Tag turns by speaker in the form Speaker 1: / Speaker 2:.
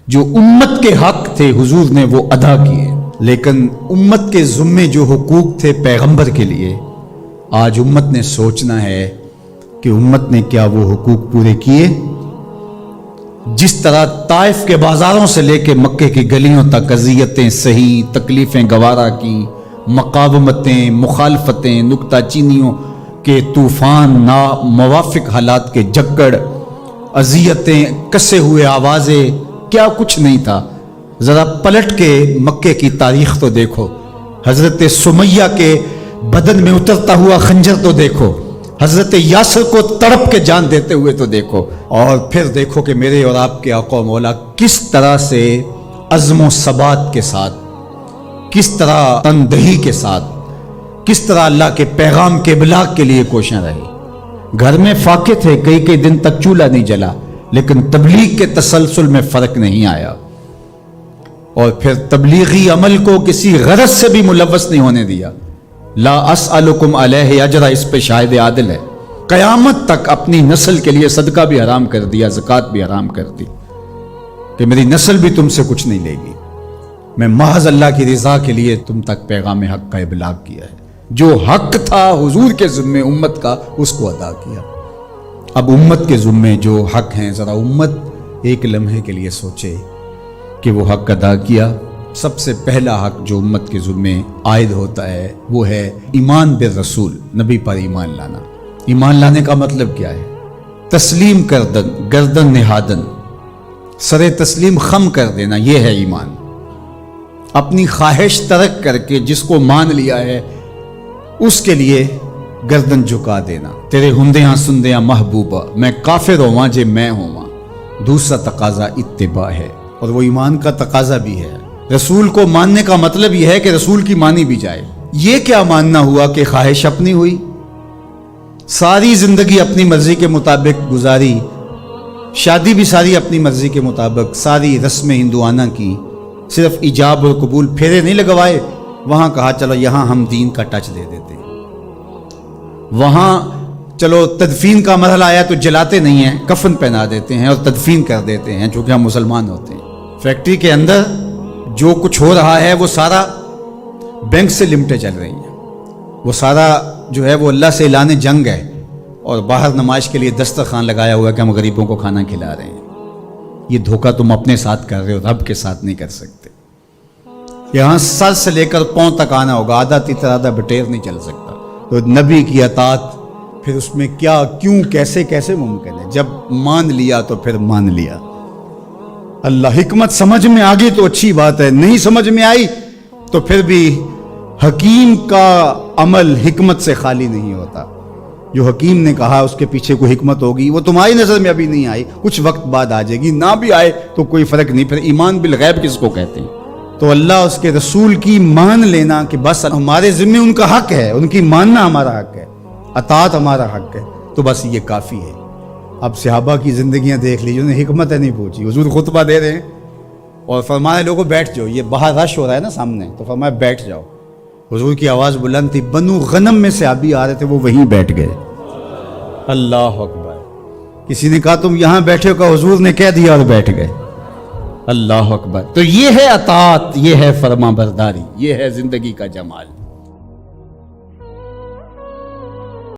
Speaker 1: جو امت کے حق تھے حضور نے وہ ادا کیے، لیکن امت کے ذمے جو حقوق تھے پیغمبر کے لیے، آج امت نے سوچنا ہے کہ امت نے کیا وہ حقوق پورے کیے؟ جس طرح طائف کے بازاروں سے لے کے مکے کی گلیوں تک اذیتیں سہی، تکلیفیں گوارا کی، مقاومتیں، مخالفتیں، نکتہ چینیوں کے طوفان، ناموافق حالات کے جکڑ، اذیتیں، کسے ہوئے آوازیں، کیا کچھ نہیں تھا۔ ذرا پلٹ کے مکے کی تاریخ تو دیکھو، حضرت سمیہ کے بدن میں اترتا ہوا خنجر تو دیکھو، حضرت یاسر کو تڑپ کے جان دیتے ہوئے تو دیکھو، اور پھر دیکھو کہ میرے اور آپ کے آقا و مولا کس طرح سے عزم و ثبات کے ساتھ، کس طرح تندہی کے ساتھ، کس طرح اللہ کے پیغام کے ابلاغ کے لیے کوشاں رہے۔ گھر میں فاقے تھے، کئی دن تک چولہا نہیں جلا، لیکن تبلیغ کے تسلسل میں فرق نہیں آیا، اور پھر تبلیغی عمل کو کسی غرض سے بھی ملوث نہیں ہونے دیا۔ لا اسألکم علیہ اجرا اس پہ شاہد عادل ہے۔ قیامت تک اپنی نسل کے لیے صدقہ بھی حرام کر دیا، زکوٰۃ بھی حرام کر دی، کہ میری نسل بھی تم سے کچھ نہیں لے گی، میں محض اللہ کی رضا کے لیے تم تک پیغام حق کا ابلاغ کیا ہے۔ جو حق تھا حضور کے ذمے امت کا، اس کو ادا کیا۔ اب امت کے ذمے جو حق ہیں، ذرا امت ایک لمحے کے لیے سوچے کہ وہ حق ادا کیا۔ سب سے پہلا حق جو امت کے ذمے عائد ہوتا ہے وہ ہے ایمان بالرسول، نبی پر ایمان لانا۔ ایمان لانے کا مطلب کیا ہے؟ تسلیم کردن، گردن نہادن، سر تسلیم خم کر دینا، یہ ہے ایمان۔ اپنی خواہش ترک کر کے جس کو مان لیا ہے اس کے لیے گردن جھکا دینا۔ تیرے ہندیاں سندیاں محبوبہ، میں کافر ہواں جے میں ہواں، دوسرا تقاضا اتباع ہے، اور وہ ایمان کا تقاضا بھی ہے۔ رسول کو ماننے کا مطلب یہ ہے کہ رسول کی مانی بھی جائے۔ یہ کیا ماننا ہوا کہ خواہش اپنی ہوئی، ساری زندگی اپنی مرضی کے مطابق گزاری، شادی بھی ساری اپنی مرضی کے مطابق، ساری رسمیں ہندوانہ کی، صرف ایجاب اور قبول، پھیرے نہیں لگوائے، وہاں کہا چلو یہاں ہم دین کا ٹچ دے دیتے ہیں، وہاں چلو تدفین کا مرحلہ آیا تو جلاتے نہیں ہیں، کفن پہنا دیتے ہیں اور تدفین کر دیتے ہیں چونکہ ہم مسلمان ہوتے ہیں۔ فیکٹری کے اندر جو کچھ ہو رہا ہے وہ سارا بینک سے لمٹیں چل رہی ہیں، وہ سارا جو ہے وہ اللہ سے اعلان جنگ ہے، اور باہر نمائش کے لیے دسترخوان لگایا ہوا ہے کہ ہم غریبوں کو کھانا کھلا رہے ہیں۔ یہ دھوکہ تم اپنے ساتھ کر رہے ہو، رب کے ساتھ نہیں کر سکتے۔ یہاں سر سے لے کر پاؤں تک آنا ہوگا، آدھا تیتر آدھا بٹیر نہیں چل سکتا۔ تو نبی کی اطاعت پھر اس میں کیا، کیوں، کیسے ممکن ہے؟ جب مان لیا تو پھر مان لیا۔ اللہ حکمت سمجھ میں آ گئی تو اچھی بات ہے، نہیں سمجھ میں آئی تو پھر بھی حکیم کا عمل حکمت سے خالی نہیں ہوتا۔ جو حکیم نے کہا اس کے پیچھے کوئی حکمت ہوگی، وہ تمہاری نظر میں ابھی نہیں آئی، کچھ وقت بعد آ جائے گی، نہ بھی آئے تو کوئی فرق نہیں۔ پھر ایمان بالغیب کس کو کہتے ہیں؟ تو اللہ اس کے رسول کی مان لینا کہ بس ہمارے ذمہ ان کا حق ہے، ان کی ماننا ہمارا حق ہے، اطاعت ہمارا حق ہے، تو بس یہ کافی ہے۔ اب صحابہ کی زندگیاں دیکھ لیجیے، انہیں حکمت نہیں پوچھی۔ حضور خطبہ دے رہے ہیں اور فرمایا لوگوں بیٹھ جاؤ، یہ باہر رش ہو رہا ہے نا سامنے، تو فرمایا بیٹھ جاؤ۔ حضور کی آواز بلند تھی، بنو غنم میں صحابی آ رہے تھے، وہ وہیں بیٹھ گئے۔ اللہ اکبر۔ کسی نے کہا تم یہاں بیٹھے ہو، کہ حضور نے کہہ دیا اور بیٹھ گئے۔ اللہ اکبر۔ تو یہ ہے اطاعت، یہ ہے فرما برداری، یہ ہے زندگی کا جمال۔